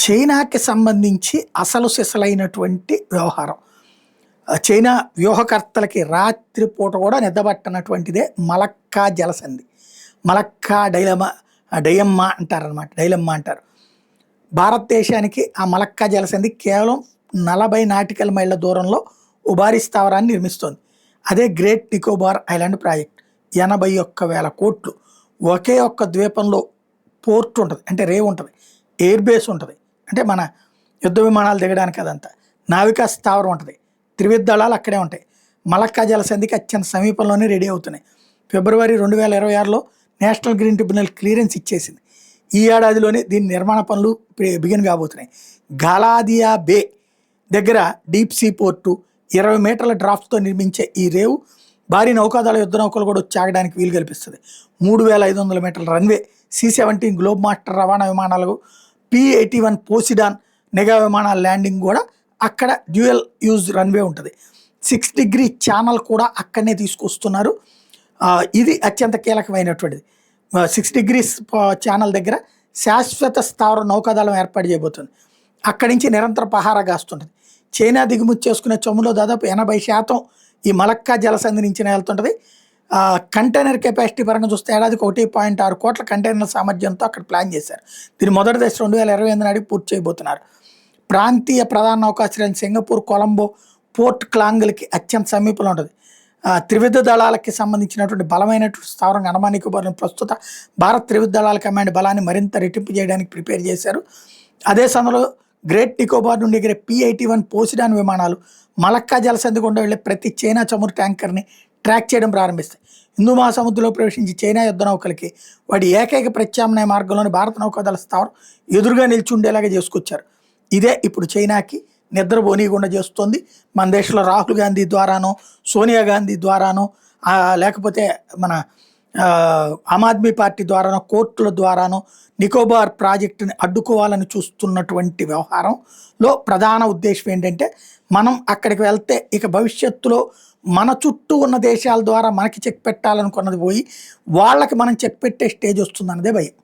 చైనాకి సంబంధించి అసలు సిసలైనటువంటి వ్యవహారం. చైనా వ్యూహకర్తలకి రాత్రిపూట కూడా నిద్రపట్టనటువంటిదే మలక్కా జలసంధి. మలక్కా డయమ్మా అంటారనమాట. డైలమ్మా అంటారు. భారతదేశానికి ఆ మలక్కా జలసంధి కేవలం 40 నాటికల్ మైళ్ళ దూరంలో ఉబారి స్థావరాన్ని నిర్మిస్తోంది. అదే గ్రేట్ నికోబార్ ఐలాండ్ ప్రాజెక్ట్. 81,000 కోట్లు. ఒకే ఒక్క ద్వీపంలో పోర్ట్ ఉంటుంది, అంటే రేవ్ ఉంటుంది, ఎయిర్ బేస్ ఉంటుంది, అంటే మన యుద్ధ విమానాలు దిగడానికి అదంతా, నావికా స్థావరం ఉంటుంది, త్రివిధ దళాలు అక్కడే ఉంటాయి. మలక్కా జలసంధికి అత్యంత సమీపంలోనే రెడీ అవుతున్నాయి. ఫిబ్రవరి 2026లో నేషనల్ గ్రీన్ ట్రిబ్యునల్ క్లియరెన్స్ ఇచ్చేసింది. ఈ ఏడాదిలోనే దీని నిర్మాణ పనులు బిగిన్ కాబోతున్నాయి. గాలాదియా బే దగ్గర డీప్ సీ పోర్టు, 20 మీటర్ల డ్రాఫ్ట్తో నిర్మించే ఈ రేవు భారీ నౌకాదళ యుద్ధ నౌకలు కూడా వచ్చి ఆగడానికి వీలు కల్పిస్తుంది. 3,500 మీటర్ల రన్వే, C-17 గ్లోబ్ మాస్టర్ రవాణా విమానాలకు, P-81 పోసిడాన్ నిఘా విమానాల ల్యాండింగ్ కూడా అక్కడ డ్యూయల్ యూజ్ రన్వే ఉంటుంది. 6 డిగ్రీ ఛానల్ కూడా అక్కడనే తీసుకొస్తున్నారు. ఇది అత్యంత కీలకమైనటువంటిది. 6 డిగ్రీస్ ఛానల్ దగ్గర శాశ్వత స్థావర నౌకాదళం ఏర్పాటు చేయబోతుంది. అక్కడి నుంచి నిరంతర పహారా కాస్తుంటుంది. చైనా దిగుమతి చేసుకునే చమురులో దాదాపు 80% ఈ మలక్కా జలసంధి నుంచి వెళ్తుంటుంది. కంటైనర్ కెపాసిటీ పరంగా చూస్తే ఏడాదికి 1.6 కోట్ల కంటైనర్ సామర్థ్యంతో అక్కడ ప్లాన్ చేశారు. దీని మొదటి దశ 2028 నాటికి పూర్తి చేయబోతున్నారు. ప్రాంతీయ ప్రధాన నౌకాశ్రయం సింగపూర్ కొలంబో పోర్ట్ క్లాంగ్లకి అత్యంత సమీపంలో ఉంటుంది. త్రివిధ దళాలకి సంబంధించినటువంటి బలమైనటువంటి స్థావరం అండమాన్ నికోబార్ ప్రస్తుత భారత్ త్రివిధ దళాల కమాండ్ బలాన్ని మరింత రెట్టింపు చేయడానికి ప్రిపేర్ చేశారు. అదే సమయంలో గ్రేట్ నికోబార్ నుండి ఎగిరే P-81 పోసిడాన్ విమానాలు మలక్కా జలసంధి గుండా వెళ్లే ప్రతి చైనా చమురు ట్యాంకర్ని ట్రాక్ చేయడం ప్రారంభిస్తాయి. హిందూ మహాసముద్రంలో ప్రవేశించి చైనా యుద్ధ నౌకలకి వాడి ఏకైక ప్రత్యామ్నాయ మార్గంలోని భారత నౌకాదళ స్థావరం ఎదురుగా నిలిచి ఉండేలాగా చేసుకొచ్చారు. ఇదే ఇప్పుడు చైనాకి నిద్రపోనీయకుండా చేస్తుంది. మన దేశంలో రాహుల్ గాంధీ ద్వారానో, సోనియా గాంధీ ద్వారానో, లేకపోతే మన ఆమ్ ఆద్మీ పార్టీ ద్వారానో, కోర్టుల ద్వారానో నికోబార్ ప్రాజెక్టుని అడ్డుకోవాలని చూస్తున్నటువంటి వ్యవహారంలో ప్రధాన ఉద్దేశం ఏంటంటే, మనం అక్కడికి వెళ్తే ఇక భవిష్యత్తులో మన చుట్టూ ఉన్న దేశాల ద్వారా మనకి చెక్ పెట్టాలనుకున్నది పోయి వాళ్ళకి మనం చెక్ పెట్టే స్టేజ్ వస్తుందన్నదే భయం.